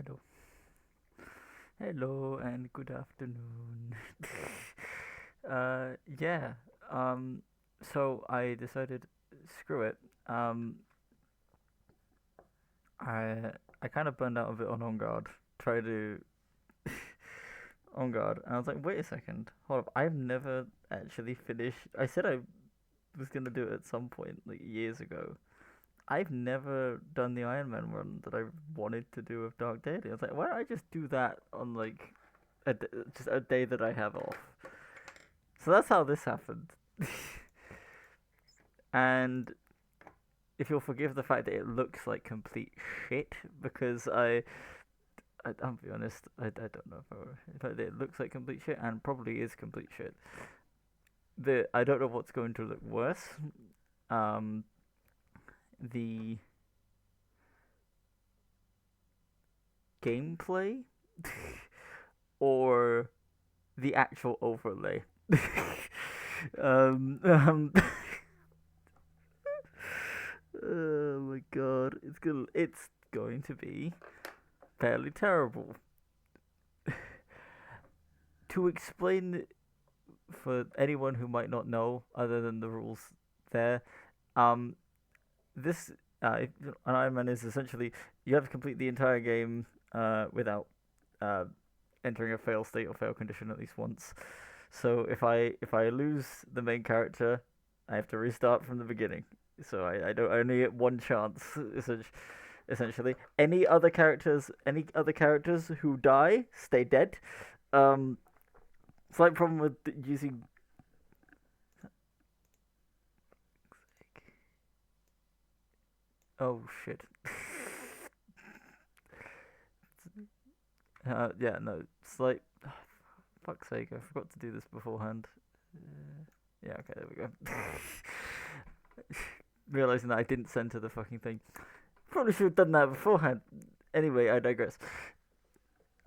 hello. Hello and good afternoon. Yeah. Um, so I decided, screw it. Um, I I kind of burned out of it on guard. Try to on guard, and I was like, wait a second, hold up. I've never actually finished. I said I was gonna do it at some point, like years ago. I've never done the Ironman run that I wanted to do with Dark Deity. I was like, why don't I just do that on like just a day that I have off? So that's how this happened. And if you'll forgive the fact that it looks like complete shit, because I'll be honest, I don't know if it looks like complete shit and probably is complete shit. I don't know what's going to look worse. Um, the gameplay or the actual overlay. um, um, oh my god, it's going to be fairly terrible. To explain for anyone who might not know, other than the rules there, um, this an Ironman is essentially you have to complete the entire game without uh, entering a fail state or fail condition at least once. So if I lose the main character, I have to restart from the beginning. So I don't I only get one chance essentially. Any other characters who die stay dead. Um, Slight problem with using. Oh shit. Yeah, no. Slight. Fuck's sake! I forgot to do this beforehand. Yeah. Okay. There we go. Realizing that I didn't center the fucking thing. Probably should have done that beforehand. Anyway, I digress.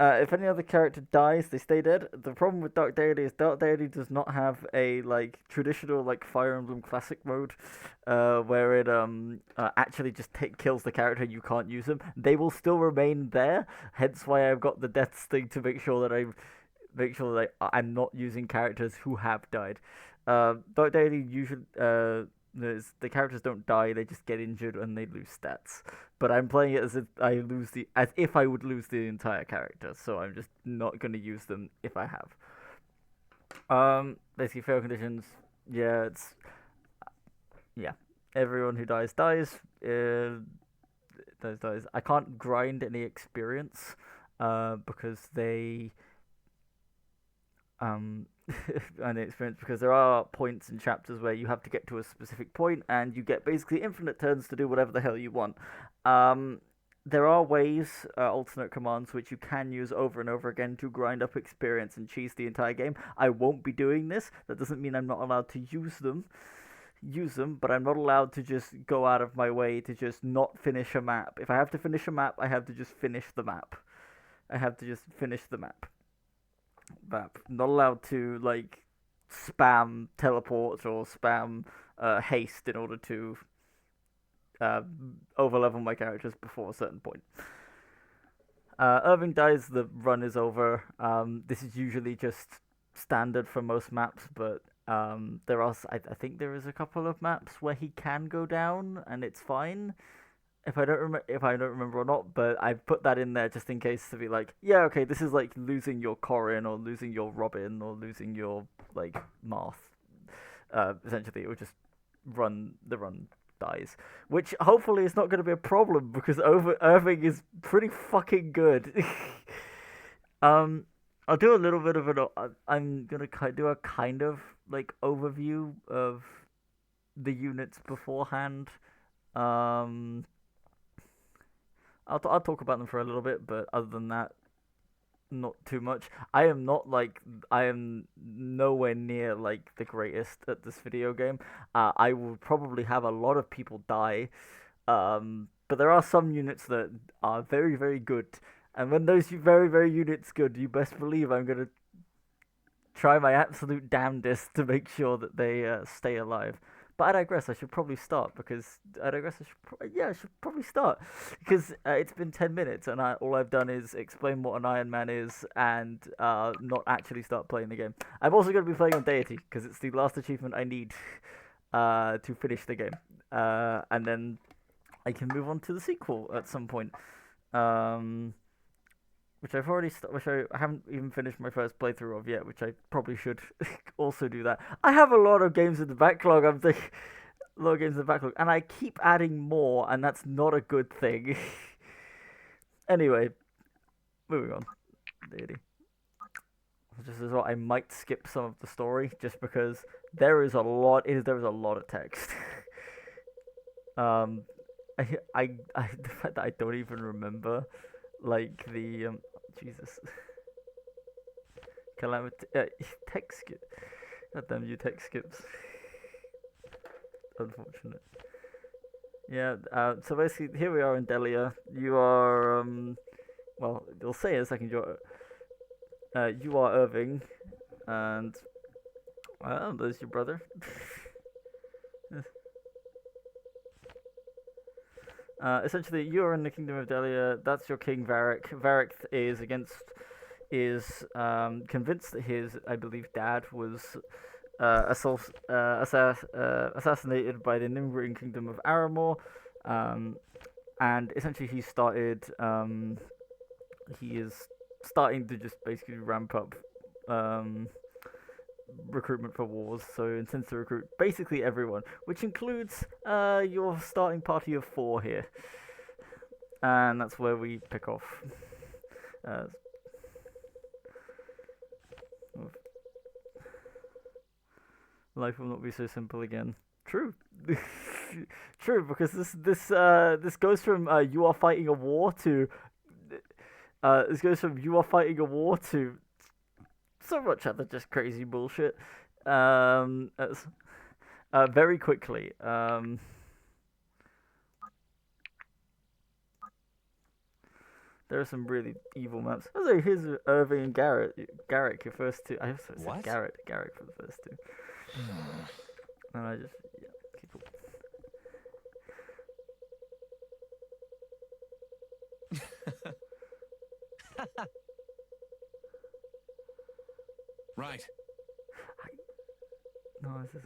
If any other character dies, they stay dead. The problem with Dark Deity is Dark Deity does not have a like traditional like Fire Emblem Classic mode, where it actually just kills the character. You can't use them. They will still remain there. Hence why I've got the deaths thing to make sure that I'm not using characters who have died. Dark Deity usually the characters don't die; they just get injured and they lose stats. But I'm playing it as if I would lose the entire character, so I'm just not gonna use them if I have. Basically fail conditions. Yeah, it's yeah. Everyone who dies dies. Dies. I can't grind any experience, because they um an experience because there are points in chapters where you have to get to a specific point and you get basically infinite turns to do whatever the hell you want. Um, there are ways, alternate commands, which you can use over and over again to grind up experience and cheese the entire game. I won't be doing this. That doesn't mean I'm not allowed to use them, but I'm not allowed to just go out of my way to just not finish a map. If I have to finish a map, I have to just finish the map. I have to just finish the map. Not allowed to like spam teleport or spam haste in order to uh, overlevel my characters before a certain point. Irving dies, the run is over. This is usually just standard for most maps, but I think there is a couple of maps where he can go down and it's fine. If I don't remember or not, but I put that in there just in case to be like, yeah, okay, this is like losing your Corin or losing your Robin or losing your like Marth. Essentially, it would just run dies, which hopefully is not going to be a problem because over Irving is pretty fucking good. um, I'll do a little bit of an. I'm gonna do a kind of like overview of the units beforehand. Um, I'll talk about them for a little bit, but other than that, not too much. I am nowhere near like the greatest at this video game. I will probably have a lot of people die. But there are some units that are very very good, and when those very very units good, you best believe I'm gonna try my absolute damnedest to make sure that they stay alive. But I digress. I should probably start because I digress. Yeah, I should probably start because it's been 10 minutes and all I've done is explain what an Iron Man is and not actually start playing the game. I'm also going to be playing on Deity because it's the last achievement I need to finish the game, and then I can move on to the sequel at some point. Um, which I've already which I haven't even finished my first playthrough of yet, which I probably should also do that. I have a lot of games in the backlog. I'm thinking a lot of games in the backlog, and I keep adding more, and that's not a good thing. Anyway, moving on. Deity. Just as well, I might skip some of the story just because there is a lot. There is a lot of text. um, the fact that I don't even remember, like the Jesus. Calamity. Text skip. God damn you, text skips. Unfortunate. Yeah, so basically, here we are in Delia. You are, well, they'll say in a second, you are Irving, and, well, there's your brother. Essentially, you are in the Kingdom of Delia. That's your King Varric. Varric is convinced that his, I believe, dad was assassinated by the neighboring Kingdom of Aramor, and essentially he is starting to just basically ramp up recruitment for wars, so intends to recruit basically everyone, which includes your starting party of 4 here, and that's where we pick off. Life will not be so simple again. True. True, because this goes from you are fighting a war to so much other just crazy bullshit. Very quickly. There are some really evil maps. Oh, here's Irving and Garrick, your first two. I also said Garrick for the first two. And I just, yeah, keep up. Right. No, this is.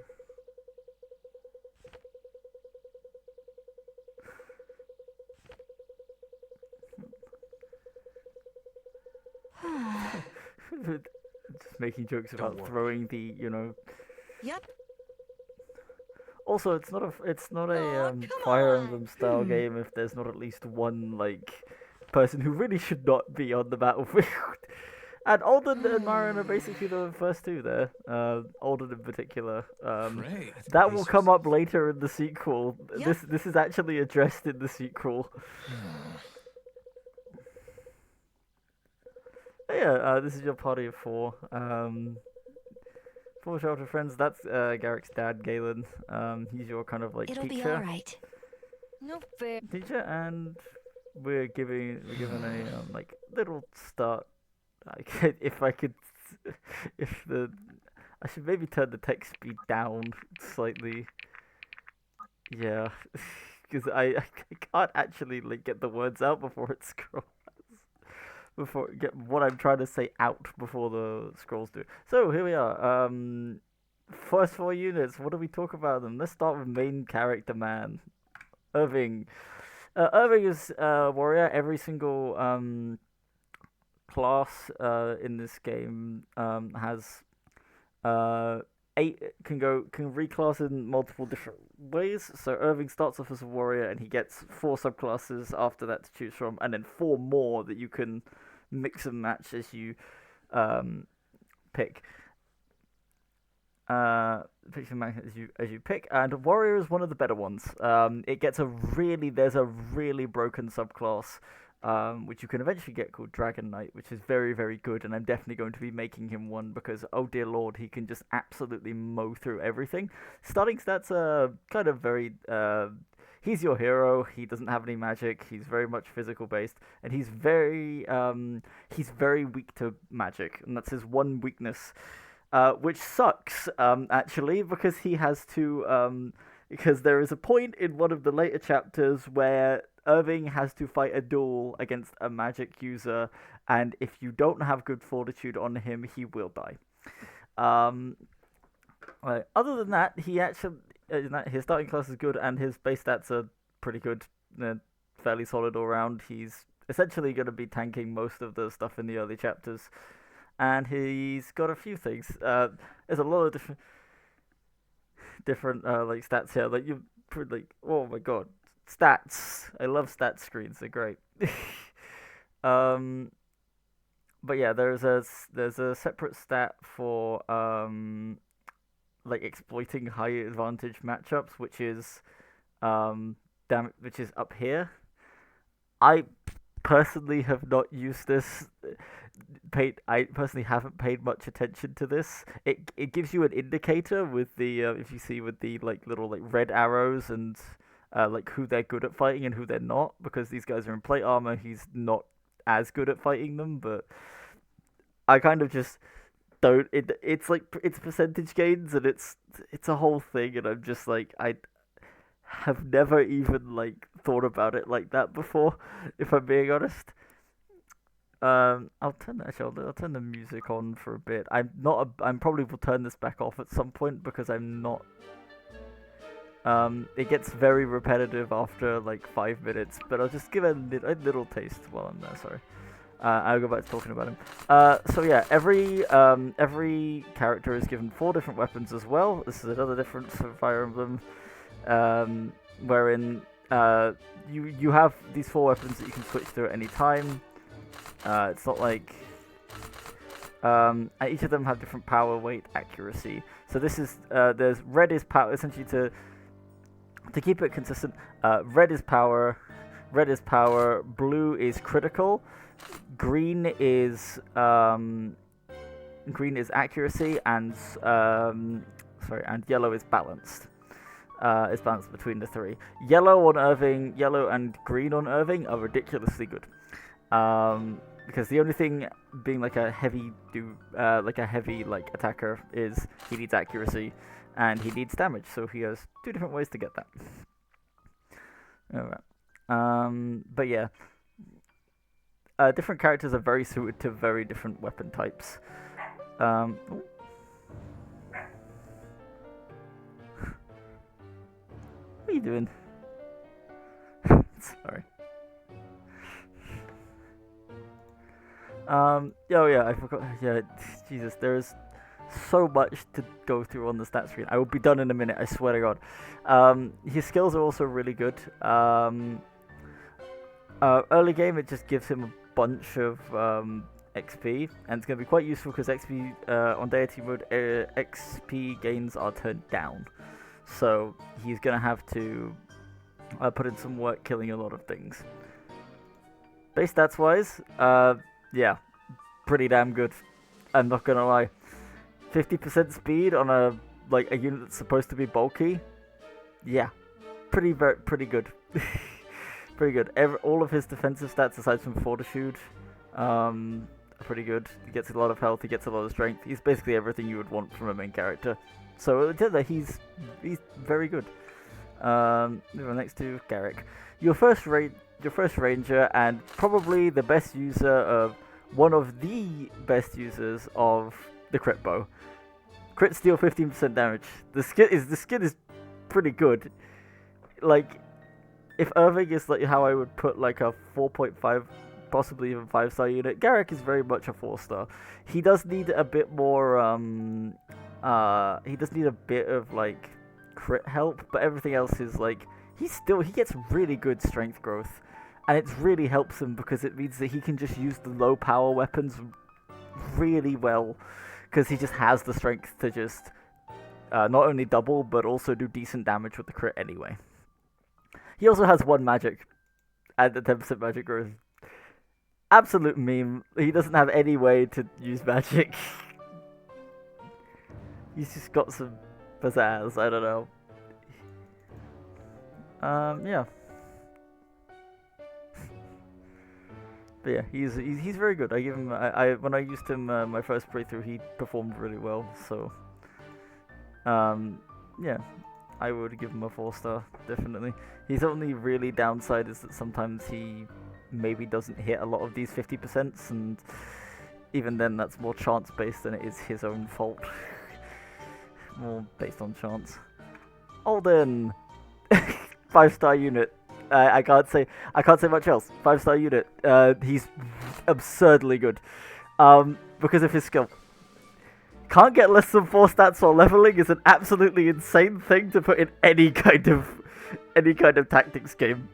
Just making jokes about throwing the, Yep. Also, it's not a Fire Emblem style game if there's not at least one person who really should not be on the battlefield. And Alden and Marion are basically the first two there. Alden in particular. That will come up later in the sequel. Yep. This is actually addressed in the sequel. Yeah, this is your party of 4. 4 shelter friends. That's Garrick's dad, Galen. He's your kind of It'll teacher. Be all right. No fair. Teacher, and we're given a little start. If I should maybe turn the text speed down slightly. Yeah, because I can't actually get the words out before it scrolls. Before get what I'm trying to say out before the scrolls do. So here we are. First 4 units. What do we talk about them? Let's start with main character man, Irving. Irving is a warrior. Every single class in this game has 8 can reclass in multiple different ways. So Irving starts off as a warrior, and he gets 4 subclasses after that to choose from, and then 4 more that you can mix and match as you pick. Pick and match as you pick, and warrior is one of the better ones. There's a really broken subclass, which you can eventually get, called Dragon Knight, which is very, very good, and I'm definitely going to be making him one because, oh dear lord, he can just absolutely mow through everything. Starting stats are kind of very, he's your hero, he doesn't have any magic, he's very much physical based, and he's very weak to magic, and that's his one weakness. which sucks actually because he has to because there is a point in one of the later chapters where Irving has to fight a duel against a magic user, and if you don't have good fortitude on him, he will die. Um, Other than that, he actually his starting class is good, and his base stats are pretty good, fairly solid all round. He's essentially going to be tanking most of the stuff in the early chapters, and he's got a few things. There's a lot of different like stats here. Like you, like oh my god, stats! I love stats screens. They're great. um, but yeah, there's a separate stat for like exploiting high advantage matchups, which is which is up here. I personally have not used this. I personally haven't paid much attention to this. It gives you an indicator with the if you see with the like little like red arrows and like who they're good at fighting and who they're not, because these guys are in plate armor. He's not as good at fighting them, but I kind of just don't. It's like it's percentage gains and it's a whole thing, and I'm just like I have never even like thought about it like that before, if I'm being honest. I'll turn the music on for a bit. I'm probably will turn this back off at some point because I'm not. It gets very repetitive after like 5 minutes, but I'll just give a little taste while I'm there. Sorry. I'll go back to talking about him. So yeah, every character is given 4 different weapons as well. This is another difference for Fire Emblem, wherein you have these 4 weapons that you can switch through at any time. It's not like each of them have different power, weight, accuracy. So this is there's red is power, essentially to keep it consistent. Red is power, blue is critical, green is accuracy, and and yellow is balanced. It's balanced between the 3. Yellow and green on Irving are ridiculously good. Because the only thing being like a heavy attacker is he needs accuracy and he needs damage, so he has 2 different ways to get that. Alright. But yeah. Different characters are very suited to very different weapon types. What are you doing? Sorry. Oh yeah, I forgot. Yeah, Jesus, there's so much to go through on the stat screen. I will be done in a minute. I swear to God. His skills are also really good. Early game, it just gives him a bunch of XP, and it's gonna be quite useful because XP on Deity mode, XP gains are turned down, so he's gonna have to put in some work killing a lot of things. Base stats wise, yeah, pretty damn good. I'm not gonna lie. 50% speed on a unit that's supposed to be bulky. Yeah, pretty good. Pretty good. All of his defensive stats, aside from fortitude, are pretty good. He gets a lot of health. He gets a lot of strength. He's basically everything you would want from a main character. So he's very good. Next to Garrick, your first ranger, and probably the best user of one of the best users of the crit bow. Crit steal 15% damage. The skin is pretty good. Like, if Irving is like how I would put like a 4.5, possibly even 5-star unit, Garrick is very much a 4-star. He does need a bit more. He does need a bit of like crit help, but everything else is like he gets really good strength growth, and it really helps him because it means that he can just use the low power weapons really well, because he just has the strength to just not only double but also do decent damage with the crit anyway. He also has 1 magic, and the 10% magic growth. Absolute meme. He doesn't have any way to use magic. He's just got some pizzazz. I don't know. Yeah. But yeah, he's very good. I give him. I when I used him my first playthrough, he performed really well. So yeah, I would give him a 4-star definitely. His only really downside is that sometimes he maybe doesn't hit a lot of these 50%, and even then, that's more chance based than it is his own fault. More based on chance. Alden, 5-star unit. I can't say much else. 5-star unit. He's absurdly good. Because of his skill. Can't get less than 4 stats while leveling is an absolutely insane thing to put in any kind of tactics game.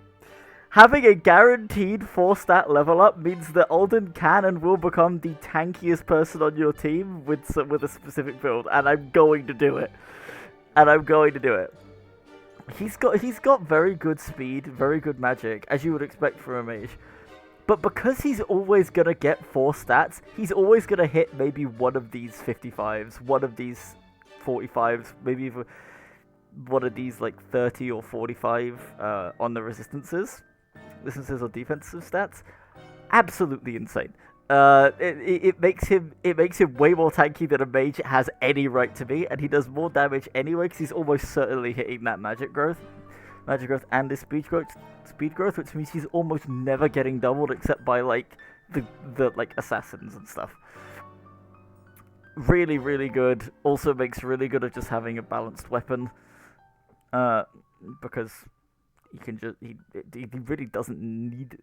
Having a guaranteed 4-stat level up means that Alden can and will become the tankiest person on your team with a specific build, and I'm going to do it. He's got very good speed, very good magic, as you would expect from a mage. But because he's always gonna get 4 stats, he's always gonna hit maybe one of these 55s, one of these 45s, maybe even one of these like 30 or 45 on the resistances or defensive stats. Absolutely insane. It makes him way more tanky than a mage has any right to be, and he does more damage anyway because he's almost certainly hitting that magic growth and his speed growth, which means he's almost never getting doubled except by like the like assassins and stuff. Really, really good. Also makes really good of just having a balanced weapon, because he really doesn't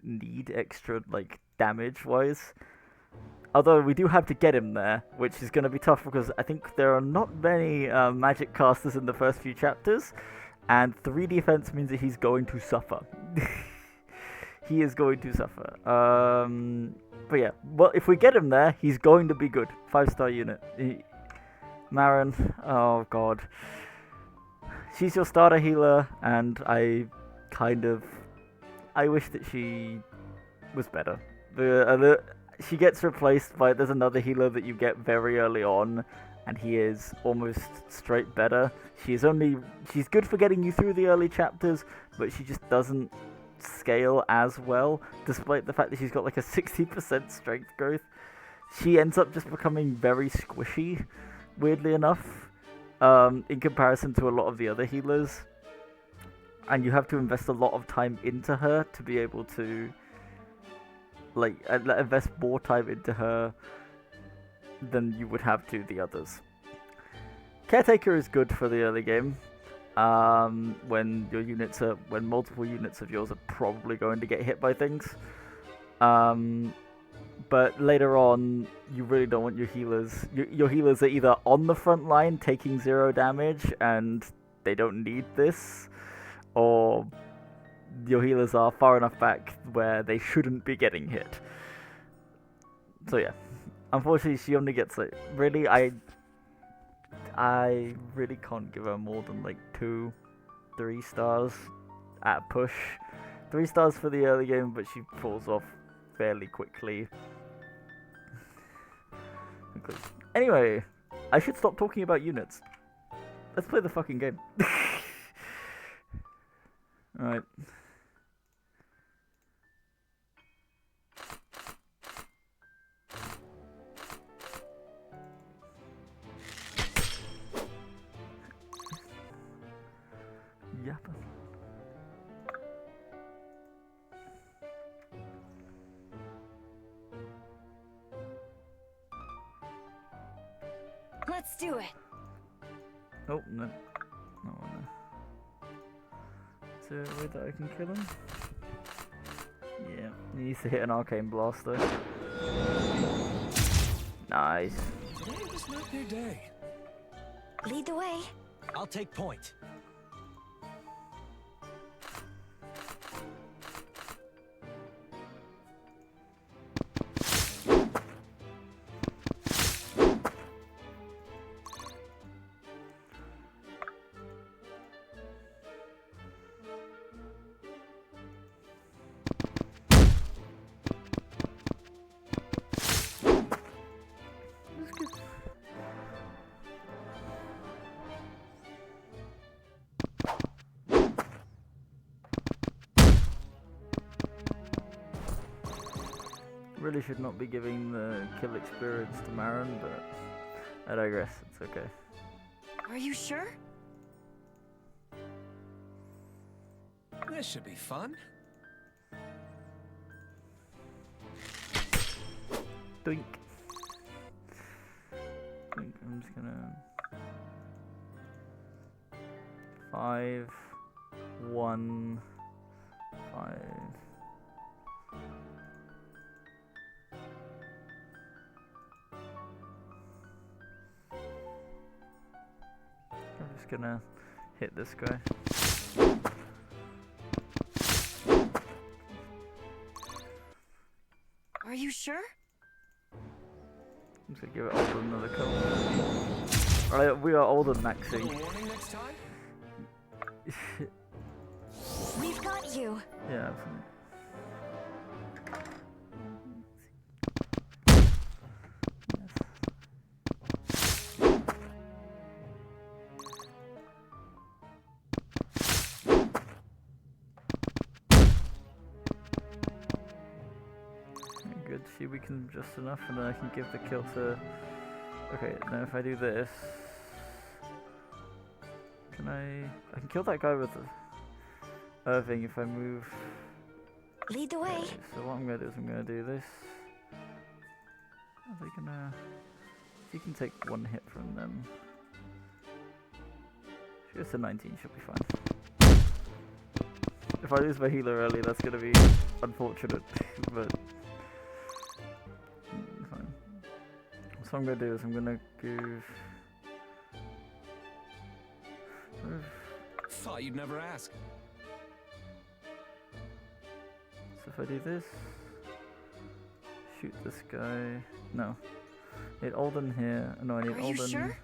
need extra like damage wise. Although we do have to get him there, which is going to be tough because I think there are not many magic casters in the first few chapters, and 3 defense means that he's going to suffer. He is going to suffer. But yeah, well, if we get him there, he's going to be good. 5-star unit. Marin, oh god. She's your starter healer, and I wish that she was better. She gets replaced by, there's another healer that you get very early on, and he is almost straight better. She's good for getting you through the early chapters, but she just doesn't scale as well, despite the fact that she's got like a 60% strength growth. She ends up just becoming very squishy, weirdly enough, in comparison to a lot of the other healers. And you have to invest a lot of time into her to be able to like invest more time into her than you would have to the others. Caretaker is good for the early game, when multiple units of yours are probably going to get hit by things. But later on, you really don't want your healers. Your healers are either on the front line taking 0 damage and they don't need this, or your healers are far enough back where they shouldn't be getting hit. So yeah, unfortunately she only gets like, really, I really can't give her more than like 2-3 stars at push. 3 stars for the early game, but she falls off fairly quickly. Anyway, I should stop talking about units. Let's play the fucking game. Alright. Yep. Let's do it. Oh, no. No, no. Is there a way that I can kill him? Yeah, he needs to hit an arcane blast though. Nice. Today was not their day. Lead the way. I'll take point. really should not be giving the kill experience to Marin, but I digress. It's okay. Are you sure? This should be fun. Doink. Doink. I'm just gonna 5, 1, 5. I'm just gonna hit this guy. Are you sure? I'm just gonna give it Alden another kill. Alright, we are Alden maxing. Little warning next time? We've got you. Yeah, absolutely. Good, she weakened just enough and then I can give the kill to... Okay, now if I do this... Can I can kill that guy with Irving if I move... Lead the way. Okay, so what I'm gonna do is I'm gonna do this. Are they gonna... She can take one hit from them. She goes to 19, she'll be fine. If I lose my healer early, that's gonna be unfortunate, but... Fine. So what I'm gonna do is I'm gonna give... Thought you'd never ask. So if I do this... Shoot this guy... No. I need Alden here. No, I need Are Alden... you sure?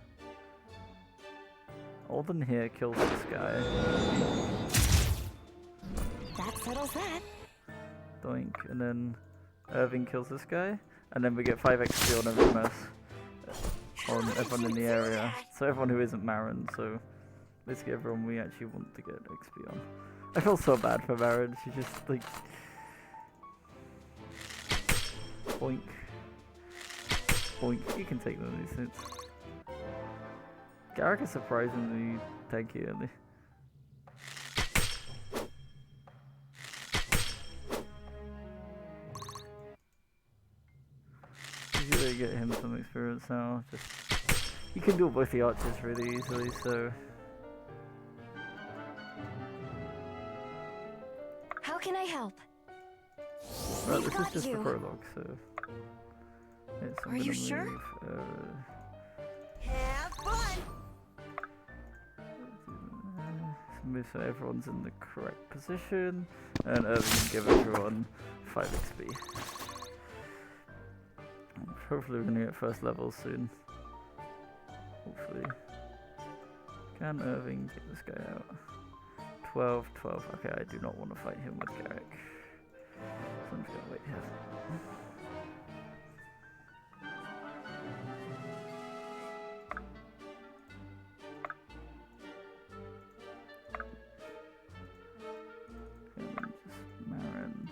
Alden here kills this guy. That settles that. Doink. And then Irving kills this guy. And then we get 5 XP on everyone else. On everyone in the area. So everyone who isn't Marin, so basically everyone we actually want to get XP on. I feel so bad for Marin, she just like... Boink. Boink, you can take one of these hits. Garrick is surprisingly tanky early. Usually get him some experience now. Just you can do both the archers really easily, so How can I help? right, We've this is got just the you. prologue, so yes, I'm Are you gonna sure? move, Have fun. move so everyone's in the correct position, and Irving can give everyone 5 XP. Hopefully we're gonna get first level soon. Hopefully. Can Irving get this guy out? 12, 12. Okay, I do not want to fight him with Garrick. So I'm just gonna wait here. Okay, let me just Marin.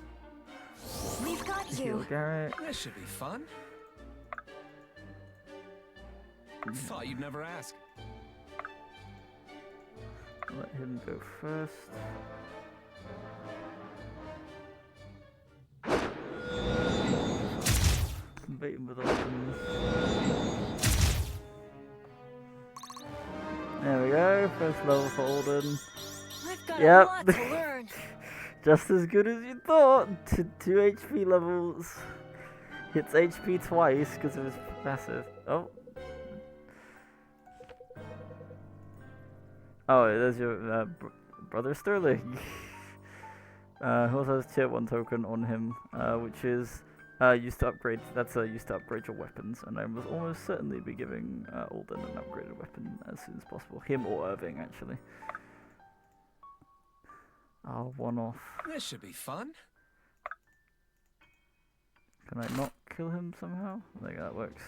We've got Heal you. Garrick. This should be fun. Thought you'd never ask. Let him go first. Bait him with Alden. There we go, first level for Alden. I've got Yep. a lot to learn. Just as good as you thought. 2 HP levels. Hits HP twice because of his passive. Oh. Oh, there's your brother Sterling. Who also has tier 1 token on him, which is used to upgrade. That's used to upgrade your weapons, and I will almost certainly be giving Alden an upgraded weapon as soon as possible. Him or Irving, actually. Oh, one off. This should be fun. Can I not kill him somehow? I think that works.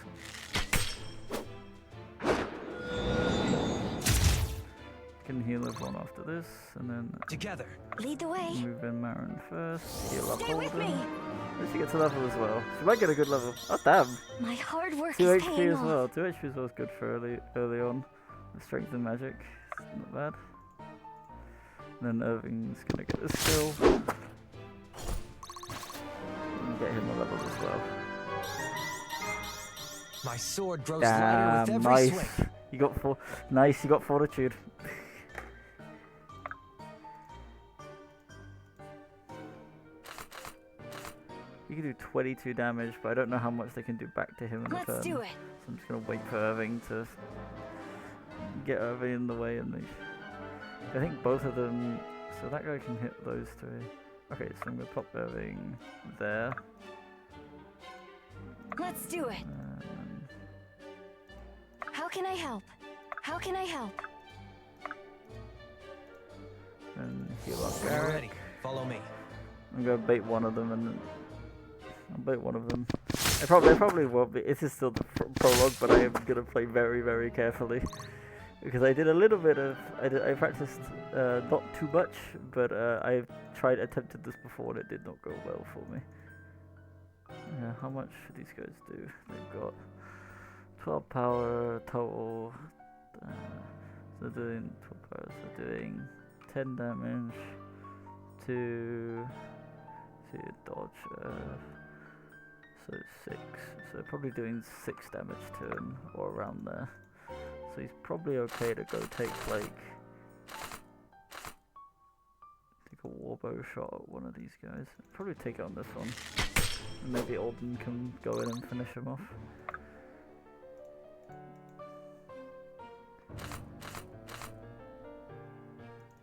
Can heal everyone after this, and then Together. Lead the way. move in Marin first. Heal up Stay with me. Alden. She gets a level as well. She might get a good level. Oh damn! My hard work 2 is HP paying as off. well. 2 HP as well is good for early on. Strength and magic. Not bad. And then Irving's gonna get this skill. And get him a level as well. My sword grows lighter with Damn, every nice. swing. You got nice, you got fortitude. You can do 22 damage, but I don't know how much they can do back to him in Let's return. do it. So I'm just gonna wait for Irving to get Irving in the way, and I think both of them. So that guy can hit those three. Okay, so I'm gonna pop Irving there. Let's do it. How can I help? How can I help? And heal up When you're Garrett. ready, follow me. I'm gonna bait one of them, and then I'll bait one of them. I probably won't be. This is still the prologue, but I am gonna play very, very carefully because I did a little bit of. I practiced not too much, but I've attempted this before, and it did not go well for me. Yeah, how much do these guys do? They've got 12 power total. So they're doing 12 power. So doing 10 damage to dodge. So 6. So probably doing 6 damage to him or around there. So he's probably okay to go take like a warbow shot at one of these guys. Probably take it on this one. And maybe Alden can go in and finish him off.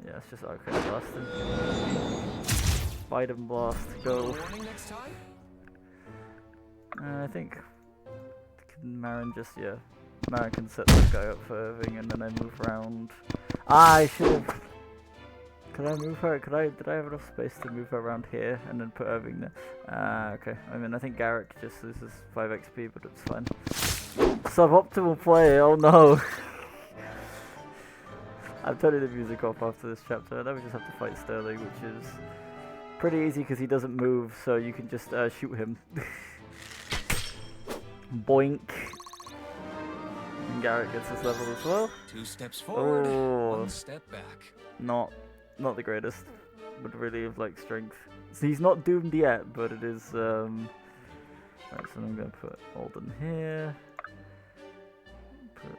Yeah, it's just okay blasting. Bite and blast, go. Warning next time? I think Marin just, Marin can set this guy up for Irving, and then I move around. I should have. Could I move her? Did I have enough space to move her around here and then put Irving there? Okay. I mean, I think Garrick just loses 5 XP, but it's fine. Suboptimal play. Oh no. I'm turning the music off after this chapter, and then we just have to fight Sterling, which is pretty easy because he doesn't move, so you can just shoot him. Boink. And Garrett gets his level as well. 2 steps forward, Oh. 1 step back. Not the greatest. Would really have like strength. So he's not doomed yet, but it is. Right, so I'm gonna put Alden here. Put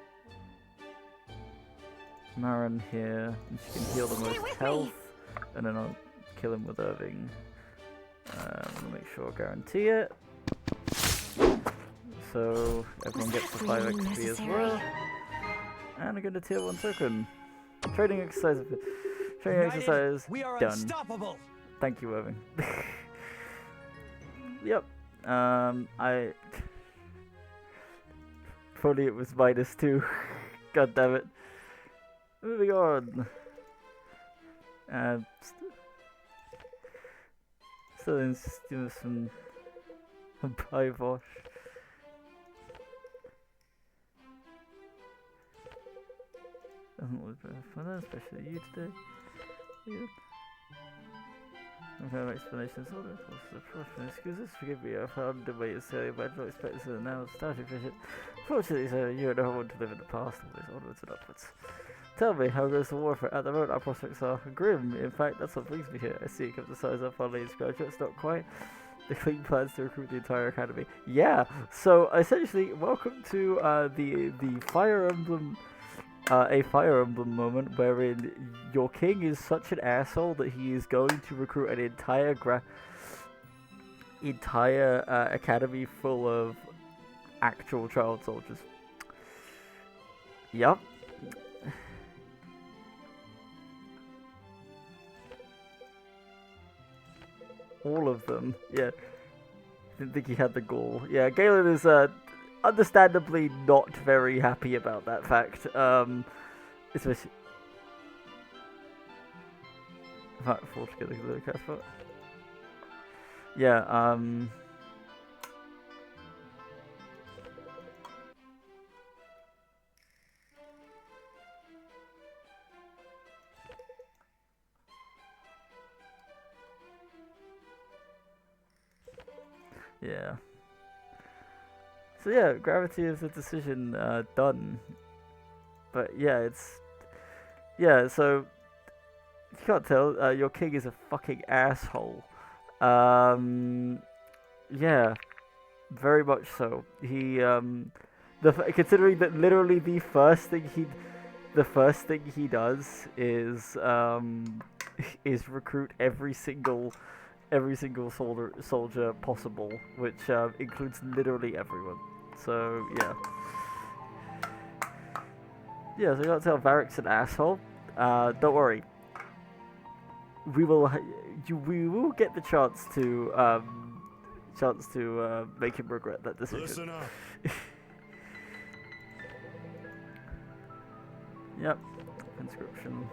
Marin here, and she can heal the Stay most with health, me. and then I'll kill him with Irving. I'm gonna make sure I guarantee it. So everyone Was gets the that 5 really XP as necessary? well. And I get a tier 1 token. Training exercise. Training United, exercise we are done. unstoppable. Thank you, Irving. Yep. I probably it was -2. God damn it. Moving on. Still in some Pivosh. Doesn't look very fun, especially you today. Weird. I have explanations all this was the professional excuses. Forgive me, I found the way to say but I don't expect this now starting vision. Fortunately, sir, you and I want to live in the past, always onwards and upwards. Tell me, how goes the warfare? At the moment, our prospects are grim. In fact, that's what brings me here. I see you come to size up our latest graduates, not quite. The clean plans to recruit the entire academy. Yeah, so essentially, welcome to the Fire Emblem, a Fire Emblem moment wherein your king is such an asshole that he is going to recruit an entire academy full of actual child soldiers. Yup. All of them. Yeah. Didn't think he had the gall. Yeah, Galen is understandably not very happy about that fact. Especially. Fall together the cast spot. Yeah, Yeah. So yeah, gravity is a decision done. But yeah, it's yeah. So you can't tell. Your king is a fucking asshole. Um, yeah, very much so. He considering that literally the first thing he does is recruit every single soldier possible, which includes literally everyone. So yeah. So you can't tell Varric's an asshole. Don't worry. We will get the chance to make him regret that decision. Listen up. Yep. Conscription.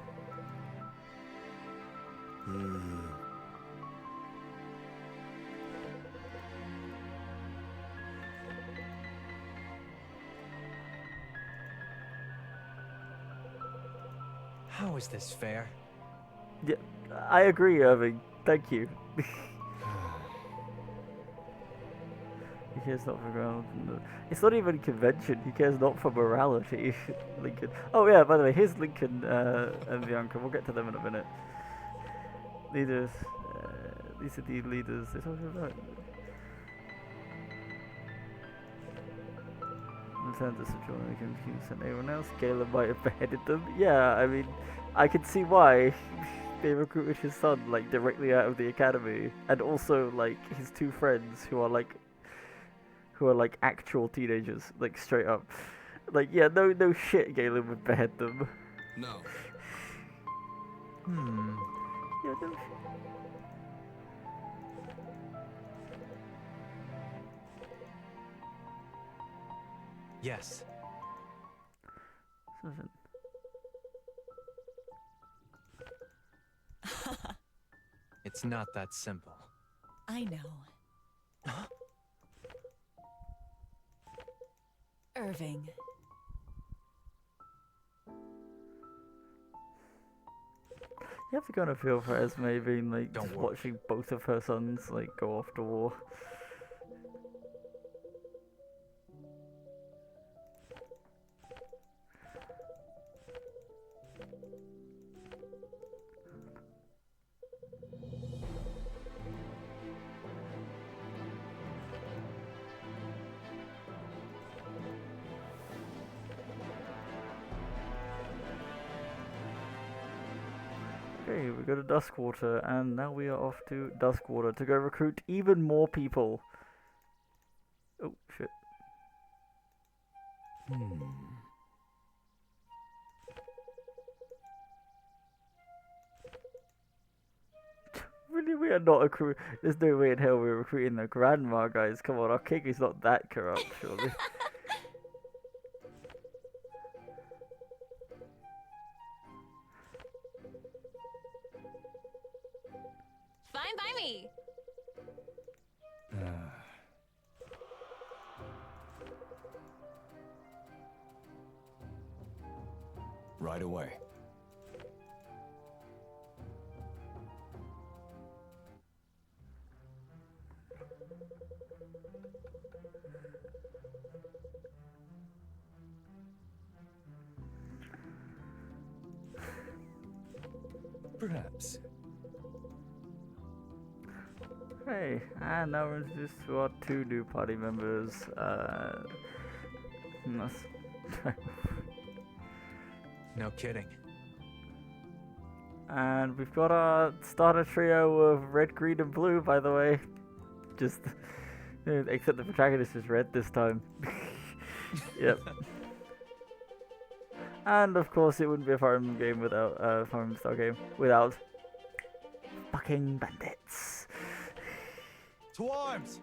How is this fair? Yeah, I agree, Irving. Thank you. He cares not for ground. It's not even convention. He cares not for morality. Lincoln. Oh yeah. By the way, here's Lincoln and Bianca. We'll get to them in a minute. Leaders. These are the leaders. They're talking about. Return to Sojourner. They can send anyone else. Galen might have beheaded them. Yeah. I mean, I can see why. They recruited his son like directly out of the academy, and also like his two friends who are like actual teenagers, like straight up. Like yeah, no shit, Galen would behead them. No. Yeah, no shit. Yes. Listen. It's not that simple. I know. Irving. You have to kind of feel for Esme being like Don't just worry. watching both of her sons like go off to war. Okay, we go to Duskwater, and now we are off to Duskwater to go recruit even more people. Oh shit. Really, we are not a crew. There's no way in hell we're recruiting the grandma, guys. Come on, our king is not that corrupt, surely. Fine by me. Right away. Perhaps. Hey, and now we're introduced to our two new party members. That's- No kidding. and we've got our starter trio of red, green, and blue, by the way. Just, except the protagonist is red this time. Yep. And of course, it wouldn't be a Fire Emblem game without Fire Emblem Star game without fucking bandits. To arms!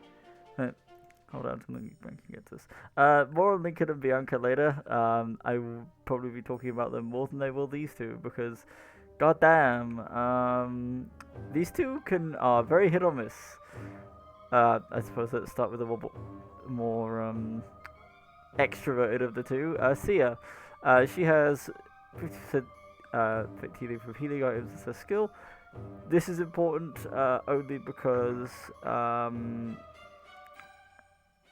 Hold on, something I can get to this. More on Lincoln and Bianca later. I will probably be talking about them more than I will these two because, goddamn, these two are very hit or miss. I suppose let's start with the more extroverted of the two. Sia, she has 50% healing from healing items as her skill. This is important only because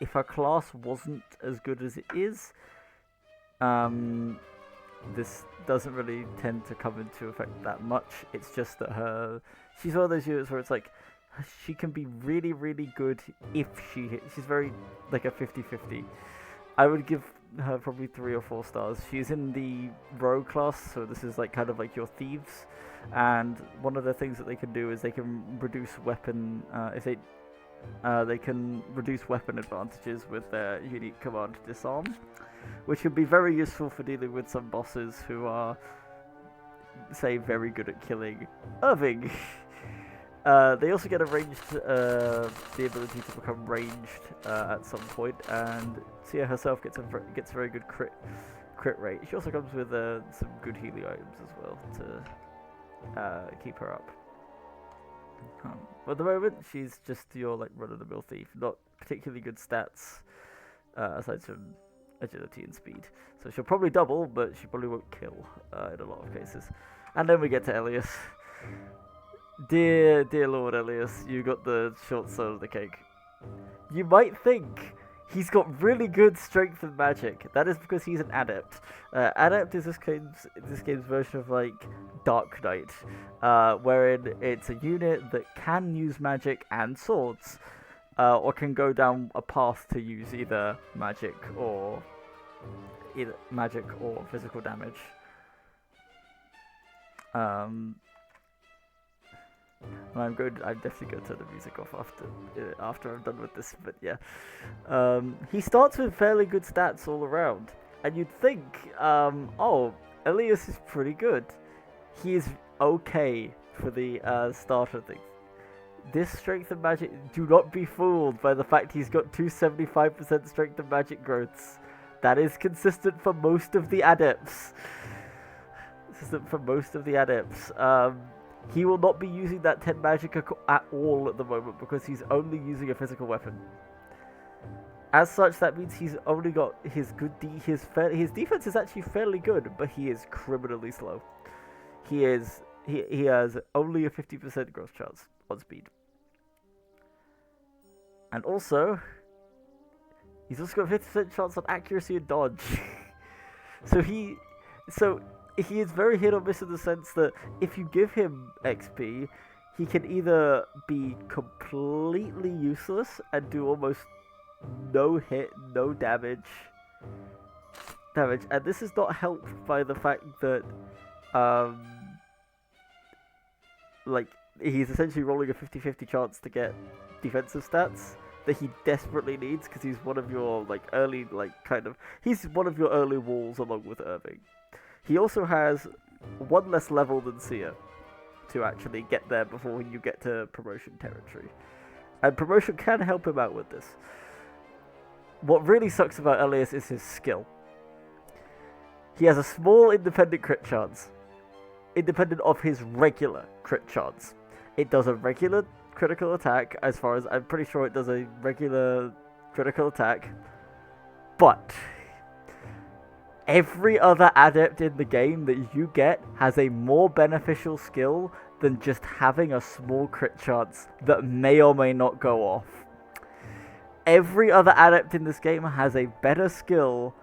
if her class wasn't as good as it is, this doesn't really tend to come into effect that much. It's just that she's one of those units where it's like, she can be really, really good if she hits. She's very, like a 50-50. I would give her probably 3 or 4 stars. She's in the rogue class, so this is like kind of like your thieves. And one of the things that they can do is they can reduce weapon, they can reduce weapon advantages with their unique command disarm, which would be very useful for dealing with some bosses who are, say, very good at killing Irving. They also get the ability to become ranged at some point, and Sia herself gets a very good crit rate. She also comes with some good healing items as well to keep her up. But at the moment, she's just your like run-of-the-mill thief, not particularly good stats aside from agility and speed. So she'll probably double, but she probably won't kill in a lot of cases. And then we get to Elias. Dear Lord Elias, you got the short side of the cake. You might think he's got really good strength and magic. That is because he's an adept. Adept is this game's version of like Dark Knight, wherein it's a unit that can use magic and swords, or can go down a path to use either magic or physical damage. I'm definitely going to turn the music off after I'm done with this. But yeah, he starts with fairly good stats all around, and you'd think, oh, Elias is pretty good. He is okay for the start of things. This strength and magic, do not be fooled by the fact he's got 275% strength and magic growths. That is consistent for most of the adepts. He will not be using that 10 magic at all at the moment because he's only using a physical weapon. As such, that means he's only got his his defense is actually fairly good, but he is criminally slow. He has only a 50% growth chance on speed. And also, he's also got a 50% chance on accuracy and dodge. So he is very hit or miss in the sense that if you give him XP, he can either be completely useless and do almost no hit, no damage. And this is not helped by the fact that, like, he's essentially rolling a 50-50 chance to get defensive stats that he desperately needs because he's one of your, he's one of your early walls along with Irving. He also has one less level than Sia to actually get there before you get to promotion territory. And promotion can help him out with this. What really sucks about Elias is his skill. He has a small independent crit chance, independent of his regular crit chance. It does a regular critical attack, as far as I'm pretty sure it does a regular critical attack, but every other adept in the game that you get has a more beneficial skill than just having a small crit chance that may or may not go off. Every other adept in this game has a better skill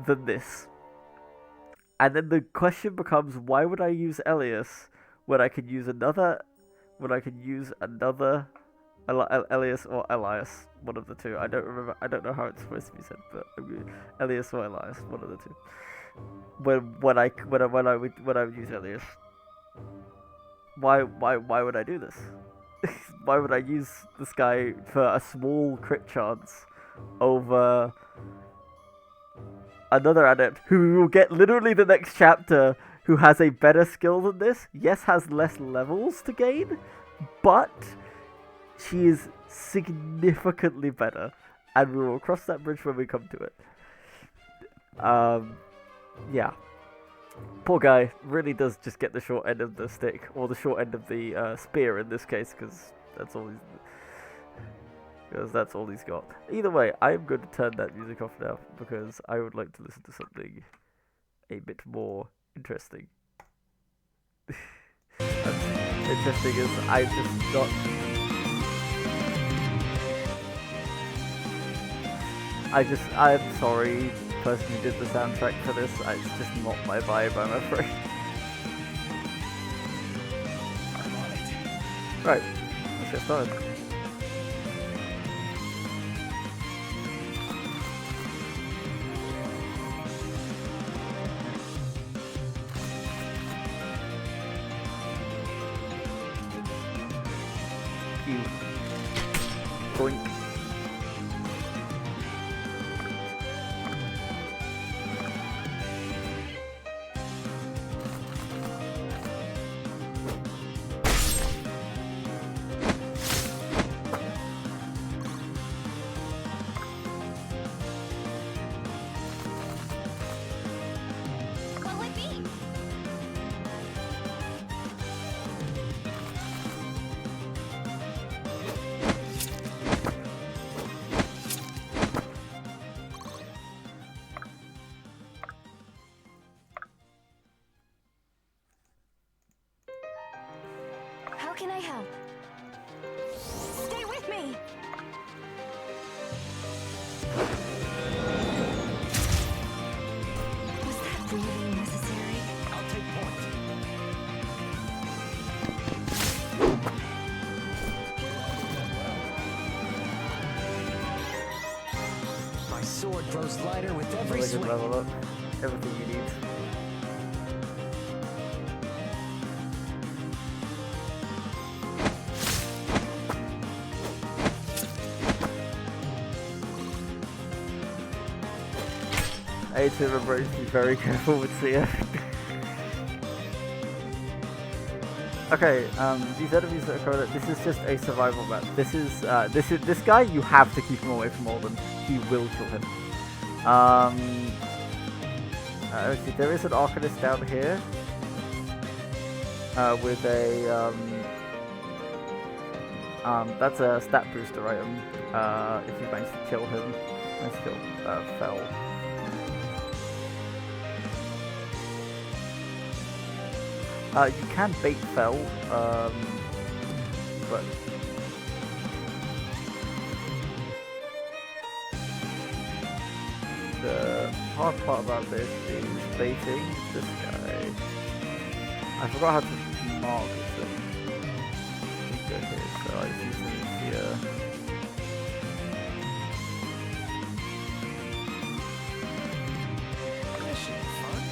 than this. And then the question becomes, why would I use Elias when I could use Elias or Elias, one of the two. I don't know how it's supposed to be said, but Elias or Elias, one of the two. When I would use Elias, why would I do this? Why would I use this guy for a small crit chance over another adept who will get literally the next chapter, who has a better skill than this? Yes, has less levels to gain, but she is significantly better, and we will cross that bridge when we come to it. Yeah. Poor guy really does just get the short end of the stick, or the short end of the spear in this case, because that's all he's got. Either way, I am going to turn that music off now, because I would like to listen to something a bit more interesting. Interesting is I just not. I'm sorry, person who did the soundtrack for this. It's just not my vibe, I'm afraid. I'm on it. Right, let's get started. Boink. What would be? How can I help? Stay with me! Was that really necessary? I'll take point. My sword grows lighter with every Really good swing. level up. Everything you need. I need to remember to be very careful with Sia. Okay, these enemies that are coming, this is just a survival map. This guy, you have to keep him away from Alden. He will kill him. Let's see, there is an Arcanist down here. With a, that's a stat booster item. If you manage to kill him. Nice kill, fell. You can bait fell, but the hard part about this is baiting this guy. I forgot how to mark it. Go here, so I just use it here. This should be fun.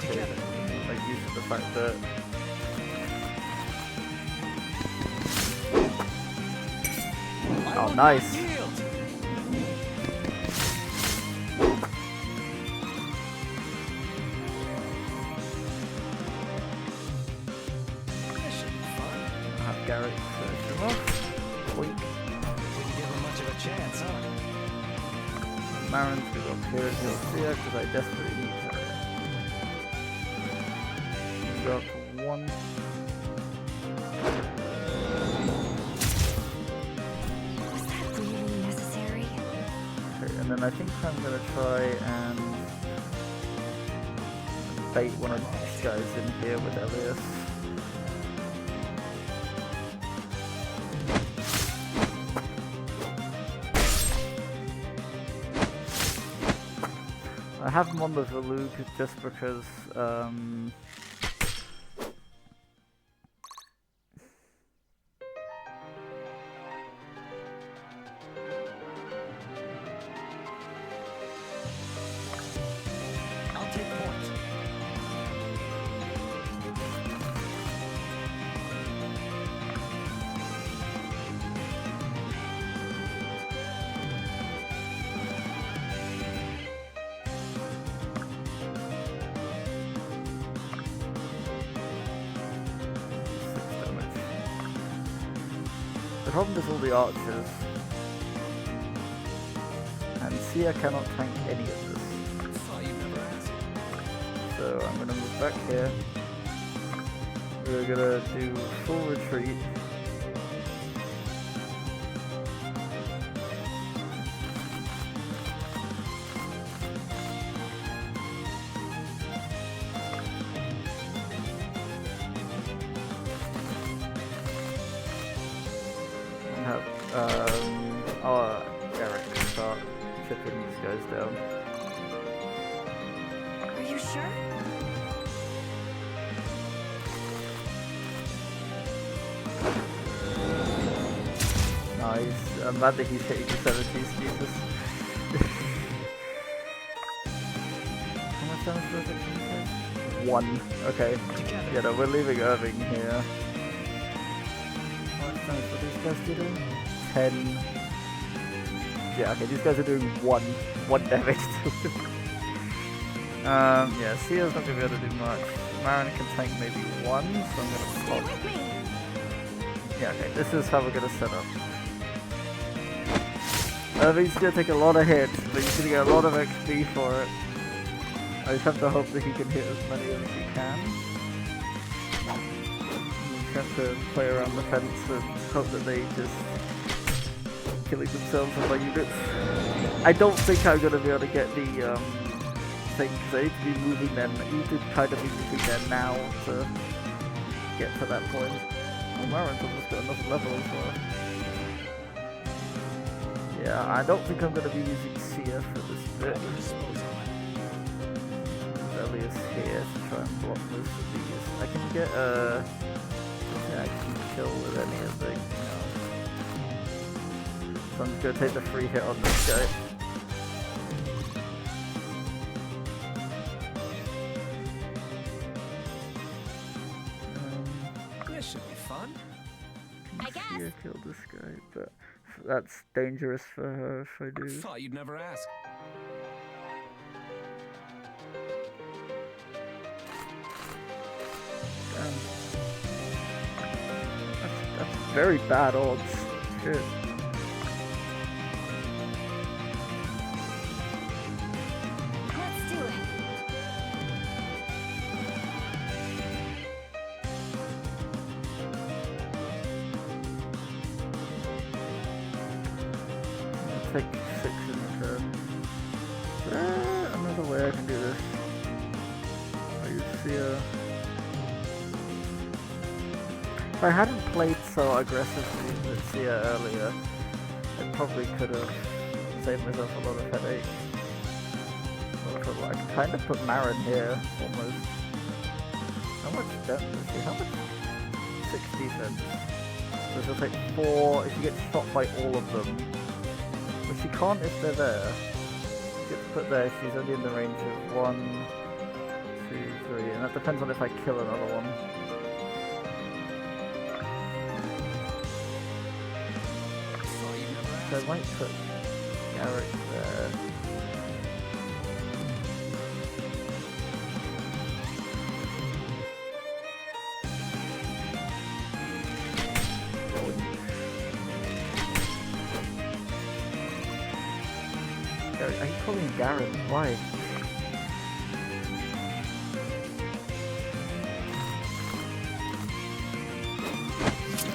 Together. Like using the fact that I oh will nice. not yield. This should be fun. I have Garrett finish him off. Boink. Didn't give him much of a chance, huh? Marin's gonna go up here and he'll see her because I desperately need her. Go up to 1. Was that really necessary? Okay, and then I think I'm gonna try and bait one of these guys in here with Elias. I have him on the Valug just because I'll take point. the problem is all the archers, and Sia cannot tank any of this. Thought you'd never ask. So I'm gonna move back here. We're gonna do full retreat. And have chipping these guys down. Are you sure? Nice. I'm mad that he's hitting the 70s, Jesus. How much damage does it? 1. Okay. Yeah, no, we're leaving Irving here. How much damage are these guys doing? 10. Yeah, okay, these guys are doing 1 damage to him. Yeah, Sia's not gonna be able to do much. Marin can tank maybe 1, so I'm gonna Stay pop. with me. Yeah, okay, this is how we're gonna set up. Irving's gonna take a lot of hits, but he's gonna get a lot of XP for it. I just have to hope that he can hit as many as he can. You just have to play around the fence and hope that they just killing themselves with my units. I don't think I'm gonna be able to get the thing because I need to be moving them. I need to kind of be moving them now to get to that point. Oh, Marin's almost got another level as well. Yeah, I don't think I'm gonna be using Sia for this bit. Elias here to try and block most of these. I can get yeah, I can kill with any of the. So I'm just gonna take the free hit on this guy. This should be fun. I guess. Yeah, kill this guy, but that's dangerous for her if I do. Thought you'd never ask. Damn. That's very bad odds. Shit. Let's do it. I'll take 6 in the turn. Another way I can do this. I use Sia. If I hadn't played so aggressively with Sia earlier, I probably could have saved myself a lot of headache. I can kind of put Marin here, almost. How much depth is he? How much? 6 defense. So she'll take 4 if she gets shot by all of them. But she can't if they're there. She gets put there, she's only in the range of 1, 2, 3, and that depends on if I kill another one. So I might put Garrett there. Garrett, are you calling me Garrett? Why?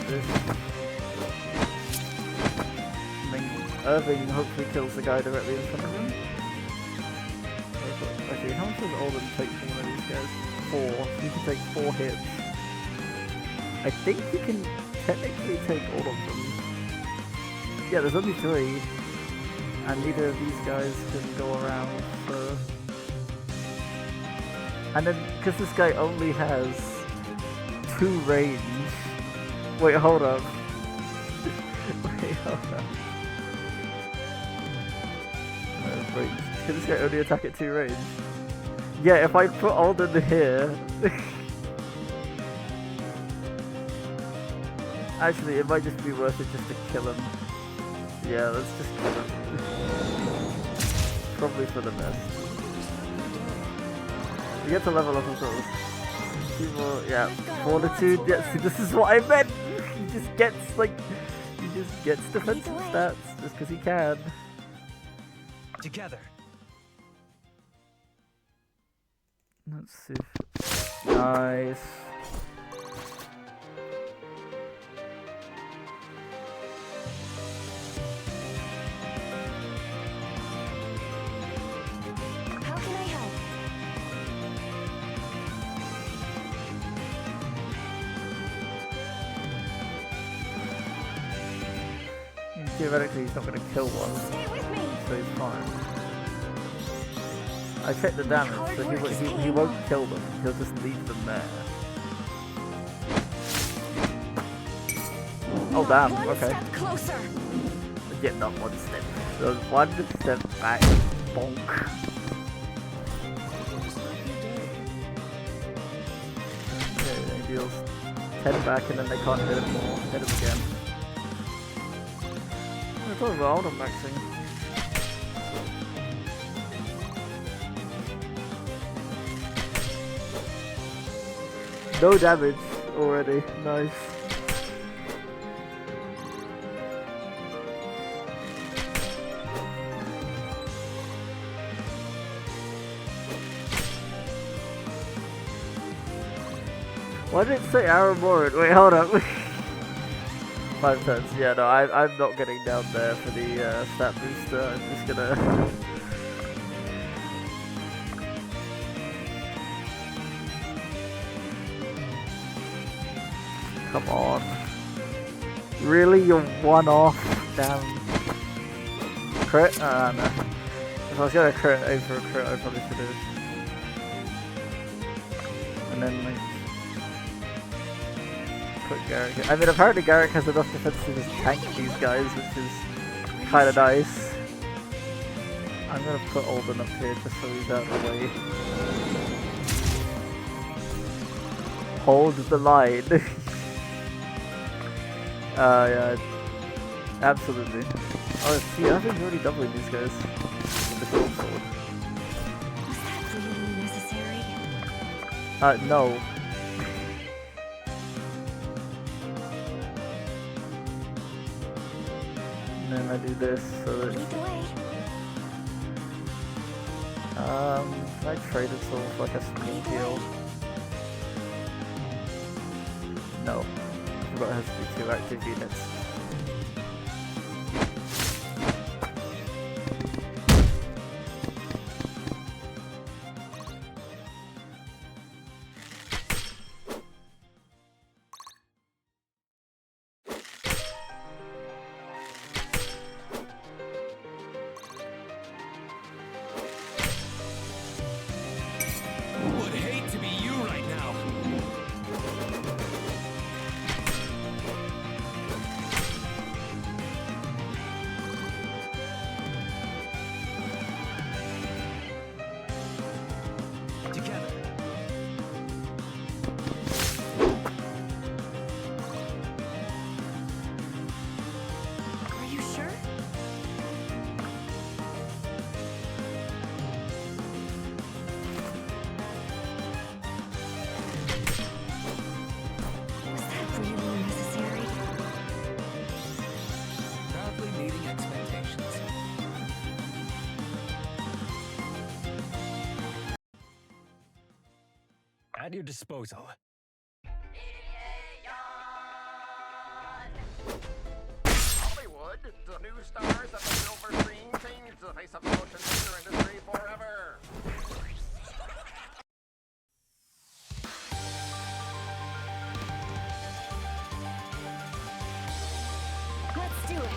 This. Irving hopefully kills the guy directly in front of him. Actually, how much does Olden take from one of these guys? 4. So you can take 4 hits. I think you can technically take all of them. Yeah, there's only 3. And neither of these guys can go around, so... And then, because this guy only has 2 range... Wait, hold up. Wait, hold up. Can this guy only attack at 2 range? Yeah, if I put Alden here... Actually, it might just be worth it just to kill him. Yeah, let's just kill him. Probably for the best. We get to level up ourselves. 2 more, yeah. Fortitude, yeah, see, this is what I meant! He just gets, like... He just gets defensive stats, just because he can. Together. Let's see. Nice. How can I help? Theoretically, he's not going to kill one. Stay with me. so he's fine. I checked the damage, so he won't kill them. He'll just leave them there. Oh damn! One Okay. step closer. Yeah, not one step. So 1 step back. Bonk. Okay, then he deals 10 back, and then they can't hit him more. Hit him again. I thought about auto maxing. No damage already. Nice. Why did it say Aramorn? Wait, hold up. 5 turns. Yeah, no, I'm not getting down there for the stat booster. I'm just gonna. Come on. Really? You're one off? Damn. Crit? No. If I was gonna crit, aim for a crit, I probably should have. And then, like, put Garrick. I mean, apparently Garrick has enough defense to just tank these guys, which is kinda nice. I'm gonna put Alden up here just so he's out of the way. Hold the line. Yeah, absolutely. Oh, see, I think he's already doubling these guys with the short sword. Was that really necessary? No. And then I do this so that, Lead the way. can I trade it sort of like a speed heal? No. I forgot it has to be 2 active units. Would hate to be you right now. Together. Are you sure? Was that really necessary? Proudly meeting expectations. At your disposal. Hollywood, the new stars of the silver screen change the face of the motion picture industry forever. Let's do it.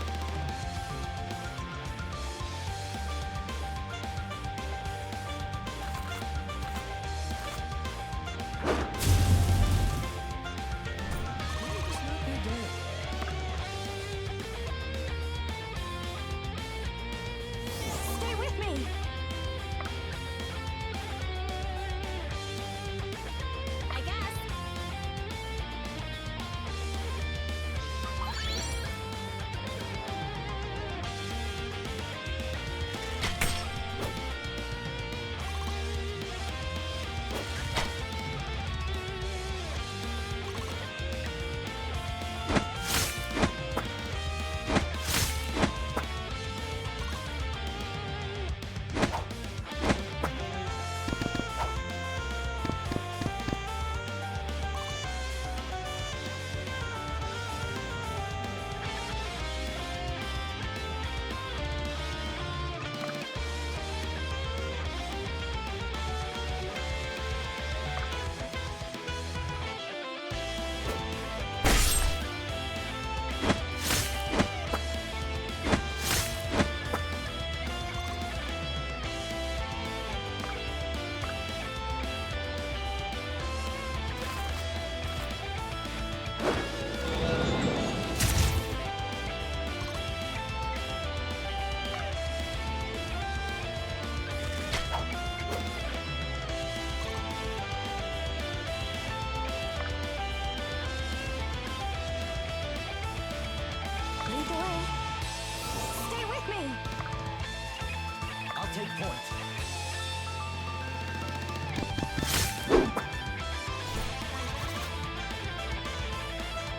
point.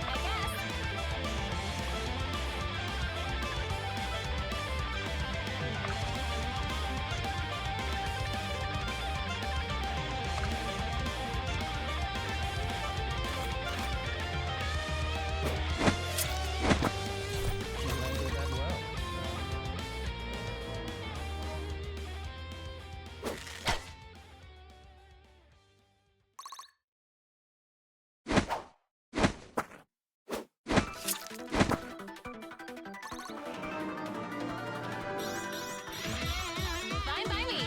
I guess. You landed that well. Fine by me.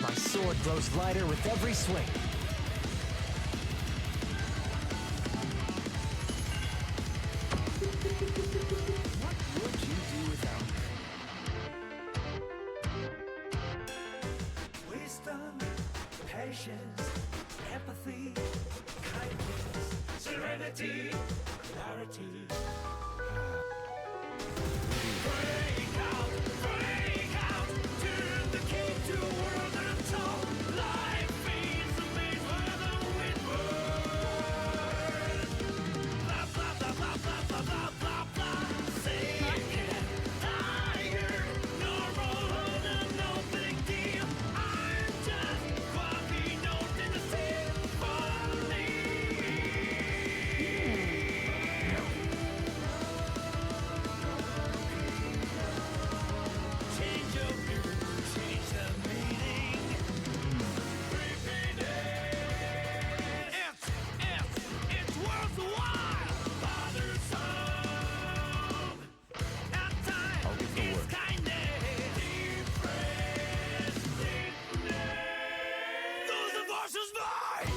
My sword grows lighter with every swing. What would you do without me? Wisdom, patience, empathy, kindness, serenity, clarity. Break out, turn the key to a world untold. Life fades the maze where the wind whirs. Blah, blah, blah, blah, blah, blah, blah, blah, blah. Singing, tired, normal, no big deal. I'm just quality note in the symphony. Change your view, change the meaning. Repeat it. It's worthwhile. Father, son. At times, it's kindness. Depressed sickness. Those are forces by.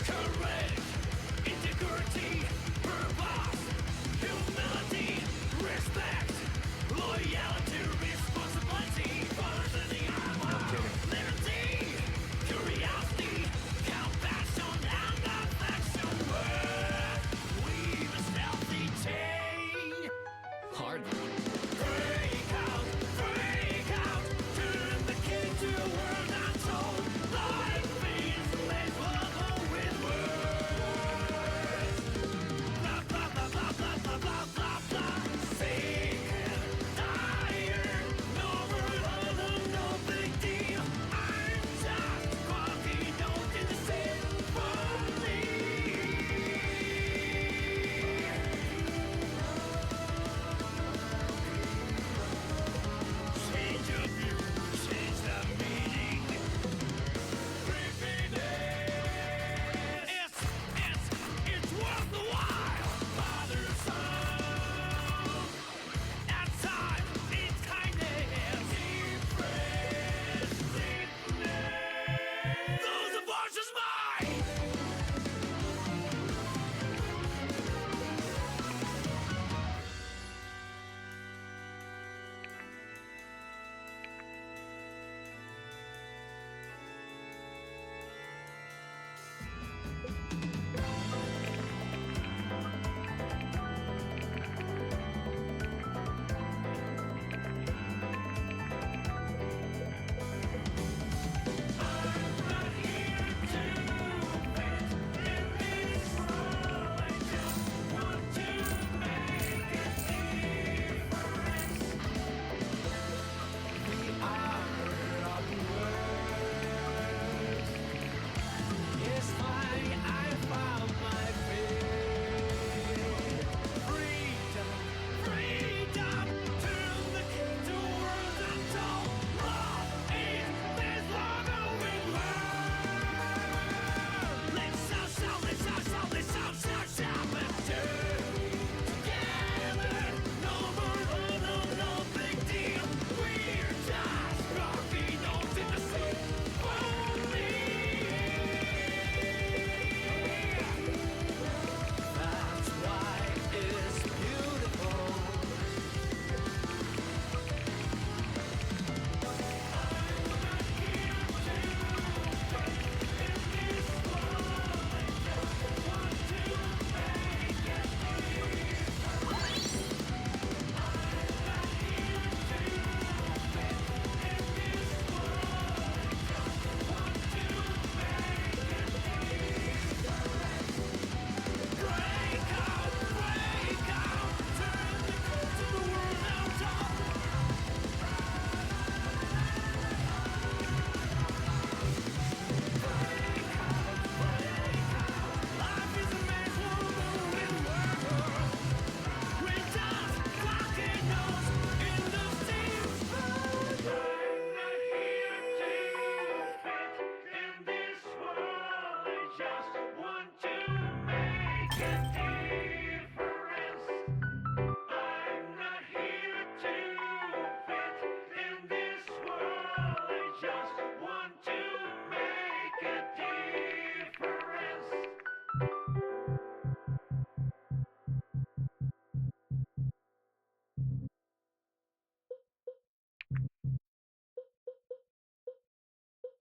Courage, integrity, purpose, humility, respect, loyalty, responsibility, positivity, liberty, curiosity, compassion, and affection. Weave a stealthy chain. Hardly. Break out, turn the key to a world untold. Life is the maze of the wind whirs. Blah, blah, blah, blah, blah, blah, blah, blah, blah. Sick and tired, no world, no big deal. I'm just quality note in the symphony.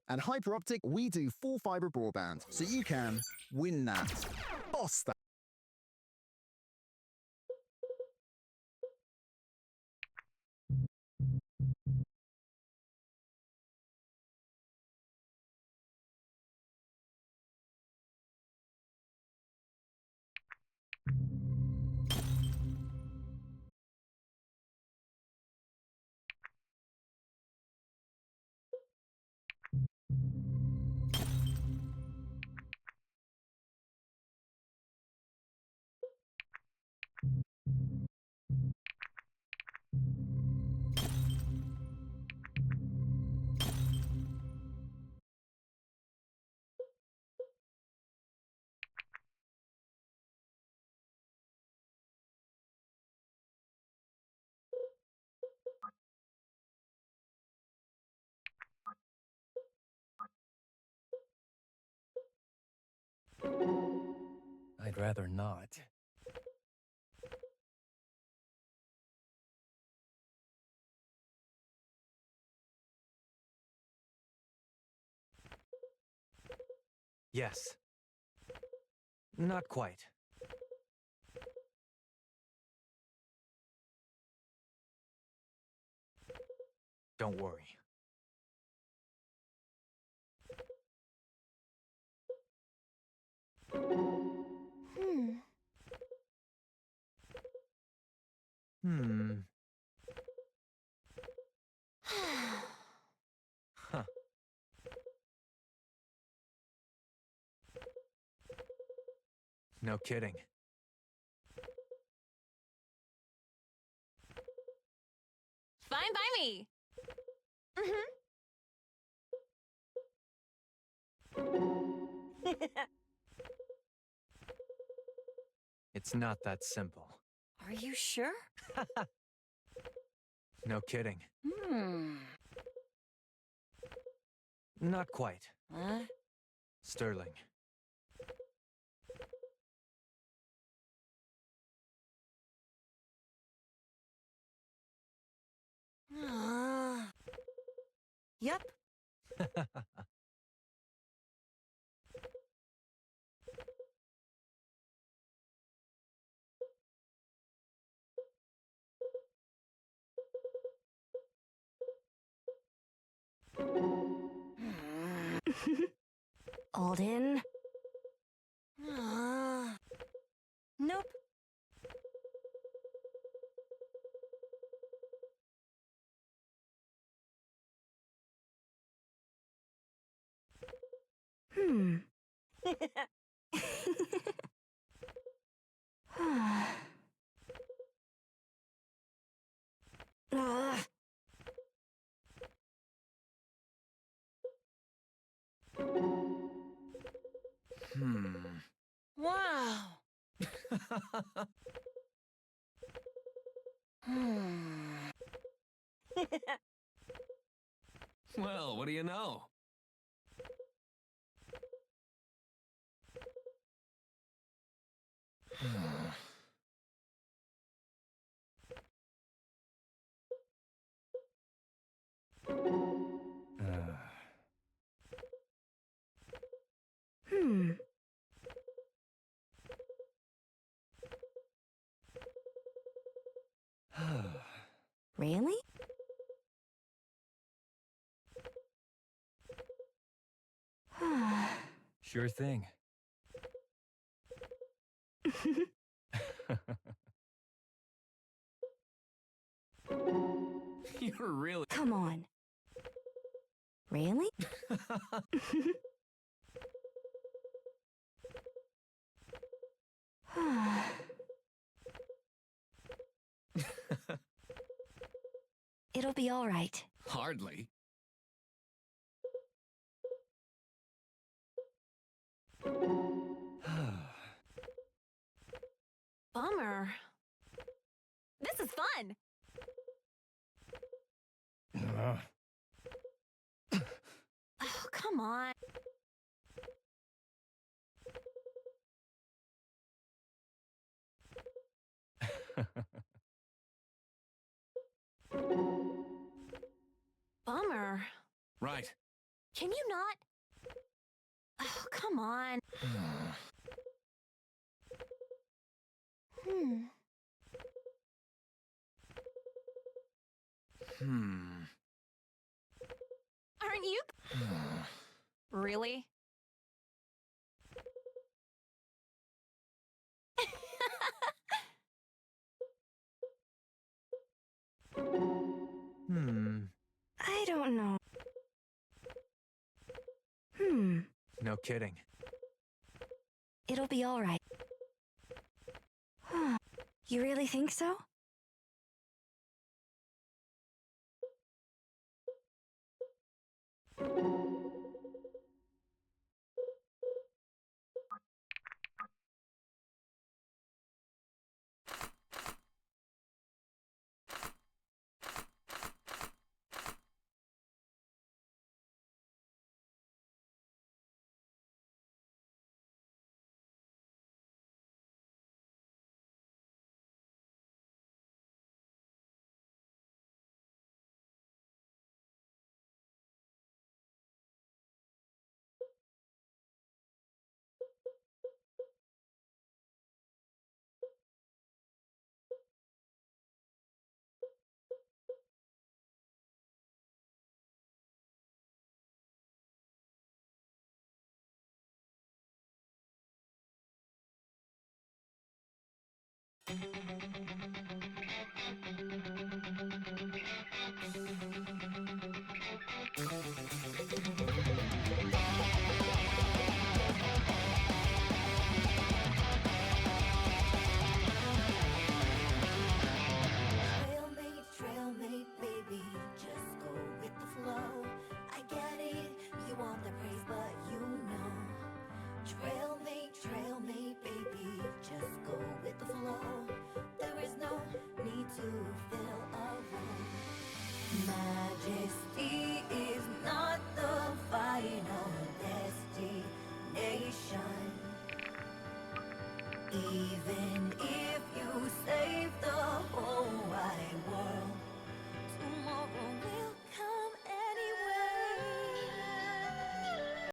At Hyperoptic, we do full fiber broadband, so you can win that. Boss that. I'd rather not. Yes. Not quite. Don't worry. Hmm. Hmm. Huh. No kidding. Fine by me. It's not that simple. Are you sure? No kidding. Hmm. Not quite. Huh? Sterling. Yep. Alden? Nope. Hmm. Ugh. Hmm. Wow. Hmm. Well, what do you know? Hmm. Really? Sure thing. You're really. Come on. Really? It'll be all right. Hardly. Bummer. This is fun. Oh, come on. Bummer. Right. Can you not? Oh, come on. Aren't you? Really? I don't know. No kidding. It'll be all right. You really think so? Trailmate, baby, just go with the flow. I get it, you want the praise, but you know. Trailmate, baby, just go with the flow. There is no need to fill a role. Majesty is not the final destination. Even if you say